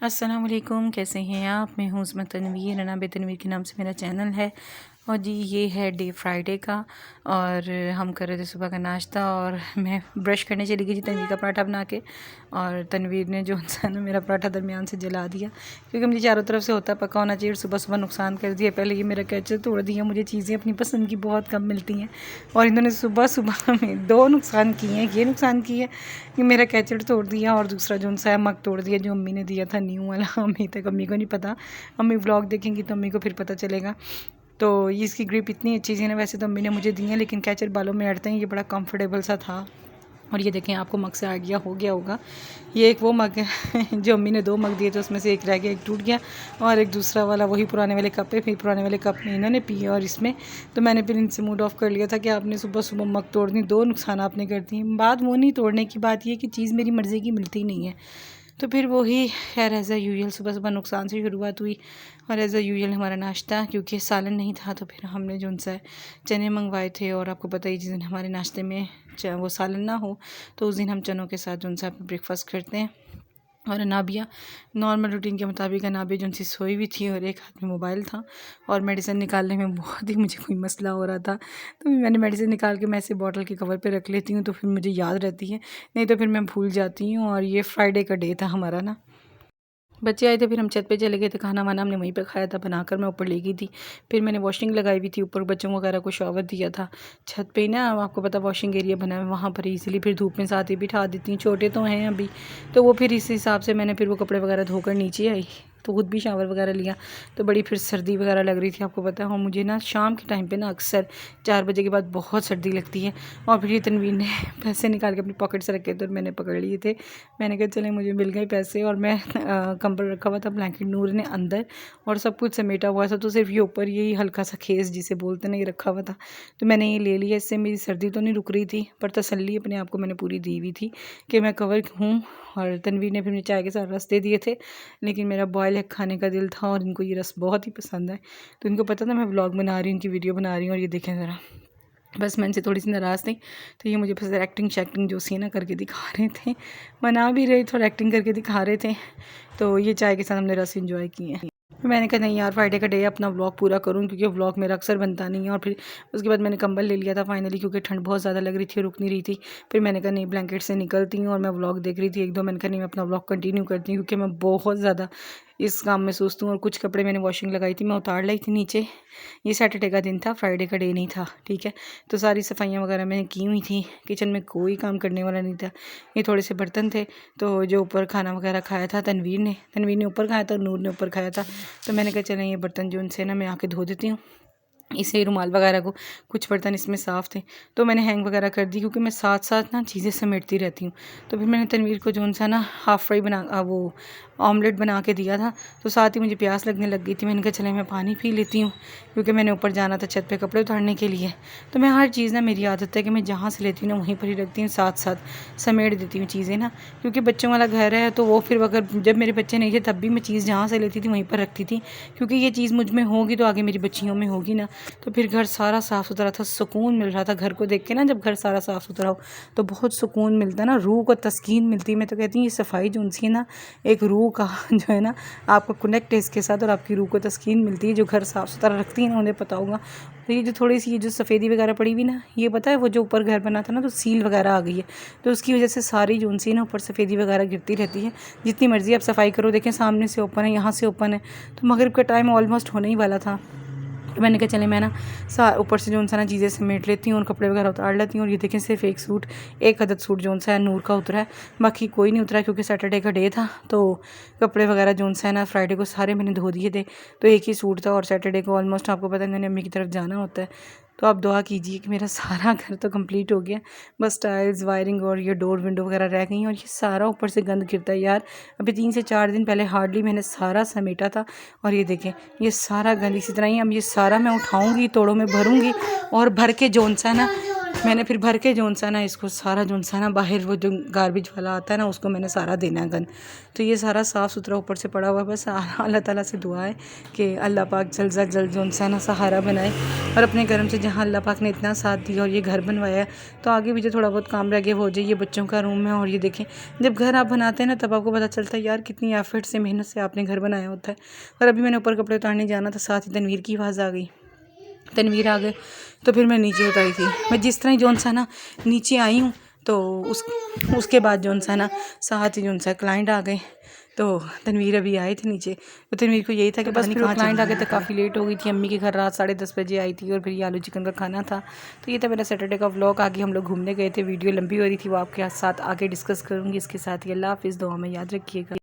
अस्सलाम वालेकुम, कैसे हैं आप। मैं हूँ उस्मा तनवीर, रनाबे तनवीर के नाम से मेरा चैनल है। और जी ये है डे फ्राइडे का, और हम कर रहे थे सुबह का नाश्ता। और मैं ब्रश करने चली गई थी तनवीर का पराठा बना के, और तनवीर ने जो इंसान ना मेरा पराठा दरमियान से जला दिया, क्योंकि मुझे चारों तरफ से होता पका होना चाहिए। और सुबह सुबह नुकसान कर दिया। पहले ये मेरा कैचर तोड़ दिया। मुझे चीज़ें अपनी पसंद की बहुत कम मिलती हैं, और इन्होंने सुबह सुबह में दो नुकसान किए हैं। ये नुकसान किया कि मेरा कैचर तोड़ दिया, और दूसरा जो सा है मग तोड़ दिया, जो अम्मी ने दिया था न्यू वाला। अम्मी तक अम्मी को नहीं पता, अम्मी व्लॉग देखेंगी तो अम्मी को फिर पता चलेगा। तो ये इसकी ग्रिप इतनी अच्छी थी ना, वैसे तो अम्मी ने मुझे दी है, लेकिन कैचर बालों में अड़ते हैं। ये बड़ा कंफर्टेबल सा था। और ये देखें, आपको मग से आइडिया हो गया होगा, ये एक वो मग है जो अम्मी ने दो मग दिए थे, उसमें से एक रह गया, एक टूट गया, और एक दूसरा वाला वही पुराने वाले कप है। फिर पुराने वाले कप में इन्होंने पिए, और इसमें तो मैंने फिर इनसे मूड ऑफ कर लिया था कि आपने सुबह सुबह मग तोड़ दी, दो नुकसान आपने कर दिए। बात वो नहीं तोड़ने की, बात ये कि चीज़ मेरी मर्ज़ी की मिलती नहीं है। तो फिर वही खैर एज़ अ यूजुअल सुबह सुबह नुकसान से शुरुआत हुई। और एज़ अ यूजुअल हमारा नाश्ता, क्योंकि सालन नहीं था, तो फिर हमने जो उनसे चने मंगवाए थे। और आपको पता ही, जिस दिन हमारे नाश्ते में वो सालन ना हो, तो उस दिन हम चनों के साथ जो उनसे ब्रेकफास्ट करते हैं। और अनाबिया नॉर्मल रूटीन के मुताबिक अनाबिया जो उनसी सोई हुई थी, और एक हाथ में मोबाइल था, और मेडिसिन निकालने में बहुत ही मुझे कोई मसला हो रहा था। तो मैंने मेडिसिन निकाल के मैं ऐसे बॉटल के कवर पे रख लेती हूँ, तो फिर मुझे याद रहती है, नहीं तो फिर मैं भूल जाती हूँ। और ये फ्राइडे का डे था हमारा ना। बच्चे आए थे, फिर हम छत पे चले गए थे। खाना वाना हमने वहीं पे खाया था, बनाकर मैं ऊपर ले गई थी। फिर मैंने वॉशिंग लगाई हुई थी ऊपर, बच्चों वगैरह को शॉवर दिया था। छत पे ही ना, आपको पता वॉशिंग एरिया बना है, वहाँ पर इसीलिए फिर धूप में साथ ही बिठा देती हूँ। छोटे तो हैं अभी, तो वो फिर इस हिसाब से मैंने फिर वो कपड़े वगैरह धोकर नीचे आई, तो खुद भी शावर वगैरह लिया। तो बड़ी फिर सर्दी वगैरह लग रही थी, आपको पता है। और मुझे ना शाम के टाइम पे ना अक्सर 4 बजे के बाद बहुत सर्दी लगती है। और फिर ये तनवीर ने पैसे निकाल के अपनी पॉकेट से रखे, तो मैंने पकड़ लिए थे। मैंने कहा चले, मुझे मिल गए पैसे। और मैं कंबल रखा हुआ था, ब्लैंकेट नूर ने अंदर, और सब कुछ समेटा हुआ था, तो सिर्फ ये ऊपर यही हल्का सा खेस जिसे बोलते ना, ये रखा हुआ था। तो मैंने ये ले लिया। इससे मेरी सर्दी तो नहीं रुक रही थी, पर तसल्ली अपने आप को मैंने पूरी दी हुई थी कि मैं कवर हूँ। और तनवीर ने फिर मुझे चाय के साथ रस दे दिए थे, लेकिन मेरा बॉयल एग खाने का दिल था, और इनको ये रस बहुत ही पसंद है। तो इनको पता था मैं व्लॉग बना रही हूँ, इनकी वीडियो बना रही हूँ। और ये देखें ज़रा, बस मैं इनसे थोड़ी सी नाराज़ थी, तो ये मुझे बस एक्टिंग शैक्टिंग जो सी ना करके दिखा रहे थे, बना भी रहे थे और एक्टिंग करके दिखा रहे थे। तो ये चाय के साथ हमने रस एंजॉय किए हैं। मैंने कहा नहीं यार, फ्राइडे का डे अपना व्लॉग पूरा करूँ, क्योंकि व्लॉग मेरा अक्सर बनता नहीं है। और फिर उसके बाद मैंने कंबल ले लिया था फाइनली, क्योंकि ठंड बहुत ज़्यादा लग रही थी, रुक नहीं रही थी। फिर मैंने कहा नहीं, ब्लैंकेट से निकलती हूँ। और मैं व्लॉग देख रही थी एक दो, मैंने कहा नहीं, मैं अपना व्लॉग कंटिन्यू करती हूँ, क्योंकि मैं बहुत ज़्यादा इस काम में सोचती हूँ। और कुछ कपड़े मैंने वॉशिंग लगाई थी, मैं उतार लाई थी नीचे। ये सैटरडे का दिन था, फ्राइडे का डे नहीं था, ठीक है। तो सारी सफाइयाँ वगैरह मैंने की हुई थी, किचन में कोई काम करने वाला नहीं था। ये थोड़े से बर्तन थे, तो जो ऊपर खाना वगैरह खाया था तनवीर ने ऊपर खाया था, नूर ने ऊपर खाया था। तो मैंने कहा चलें ये बर्तन जो उनसे ना मैं आके धो देती हूँ, इसे रुमाल वगैरह को, कुछ बर्तन इसमें साफ़ थे, तो मैंने हैंग वगैरह कर दी, क्योंकि मैं साथ साथ ना चीज़ें समेटती रहती हूँ। तो फिर मैंने तनवीर को जो सा ना हाफ़ फ्राई बना वो ऑमलेट बना के दिया था, तो साथ ही मुझे प्यास लगने लग गई थी। मैंने कहा चले मैं पानी पी लेती हूँ, क्योंकि मैंने ऊपर जाना था छत पे कपड़े उतारने के लिए। तो मैं हर चीज़ ना, मेरी आदत है कि मैं जहाँ से लेती हूँ ना वहीं पर ही रखती हूँ, साथ साथ समेट देती हूँ चीज़ें ना, क्योंकि बच्चों वाला घर है। तो वो फिर अगर जब मेरे बच्चे नहीं थे तब भी मैं चीज़ जहाँ से लेती थी वहीं पर रखती थी, क्योंकि ये चीज़ मुझ में होगी तो आगे मेरी बच्चियों में होगी ना। तो फिर घर सारा साफ़ सुथरा था, सुकून मिल रहा था घर को देख के ना। जब घर सारा साफ़ सुथरा हो तो बहुत सुकून मिलता है ना, रूह को तस्कीन मिलती है। मैं तो कहती हूँ ये सफाई जो उनसी है ना, एक रूह का जो है ना, आपको कनेक्ट है इसके साथ, और आपकी रूह को तस्कीन मिलती है। जो घर साफ़ सुथरा रखती है ना, उन्हें पता होगा। तो ये जो थोड़ी सी ये जो सफ़ेदी वगैरह पड़ी हुई ना, ये पता है वो जो ऊपर घर बना था ना, तो सील वगैरह आ गई है, तो उसकी वजह से सारी जो उनसी ना ऊपर सफ़ेदी वगैरह गिरती रहती है। जितनी मर्ज़ी आप सफाई करो, देखें सामने से ओपन है, यहाँ से ओपन है। तो मगरिब का टाइम ऑलमोस्ट होने ही वाला था, तो मैंने कहा चले मैं ना ऊपर से जो सा ना चीज़ें समेट लेती हूँ और कपड़े वगैरह उतार लेती हूँ। और ये देखें सिर्फ एक सूट, एक अदद सूट जो सा है नूर का उतरा है, बाकी कोई नहीं उतरा, क्योंकि सैटरडे का डे था। तो कपड़े वगैरह जो सा है ना फ्राइडे को सारे मैंने धो दिए थे, तो एक ही सूट था। और सैटरडे को ऑलमोस्ट आपको पता है मैंने अम्मी की तरफ जाना होता है। तो आप दुआ कीजिए कि मेरा सारा घर तो कंप्लीट हो गया, बस टाइल्स वायरिंग और ये डोर विंडो वगैरह रह गई हैं। और ये सारा ऊपर से गंद गिरता है यार, अभी 3 से 4 दिन पहले हार्डली मैंने सारा समेटा था। और ये देखें ये सारा गंद इसी तरह ही, अब ये सारा मैं उठाऊंगी, तोड़ों में भरूंगी, और भर के जोन सा है ना मैंने फिर भर के जोन सा ना इसको सारा जोन सा ना बाहर वो जो गार्बेज वाला आता है ना उसको मैंने सारा देना है गंद। तो ये सारा साफ़ सुथरा ऊपर से पड़ा हुआ है। बस अल्लाह ताला से दुआ है कि अल्लाह पाक जल्द से जल्द जोन सा ना सहारा बनाए और अपने कर्म से जहाँ अल्लाह पाक ने इतना साथ दिया और ये घर बनवाया है तो आगे भी जो थोड़ा बहुत काम रह गया हो जाए। ये बच्चों का रूम है और ये देखें जब घर आप बनाते हैं ना तब आपको पता चलता है यार कितनी एफर्ट से मेहनत से आपने घर बनाया होता है। और अभी मैंने ऊपर कपड़े उतारने जाना था, साथ ही तनवीर की आवाज़ आ गई। तनवीर आ गए तो फिर मैं नीचे उतरी थी। मैं जिस तरह जोन सा ना नीचे आई हूँ तो उसके बाद जोन सा ना साथ ही जोन सा क्लाइंट आ गए। तो तनवीर अभी आए थे नीचे, तो तनवीर को यही था कि बस फिर क्लाइंट आ गए तो काफ़ी लेट हो गई थी। अम्मी के घर रात 10:30 बजे आई थी और फिर ये आलू चिकन का खाना था। तो ये था मेरा सैटरडे का व्लॉग। आगे हम लोग घूमने गए थे, वीडियो लंबी हो रही थी, वो आपके साथ आगे डिस्कस करूँगी। इसके साथ ही अल्लाह हाफिज़, दुआ में याद रखिएगा।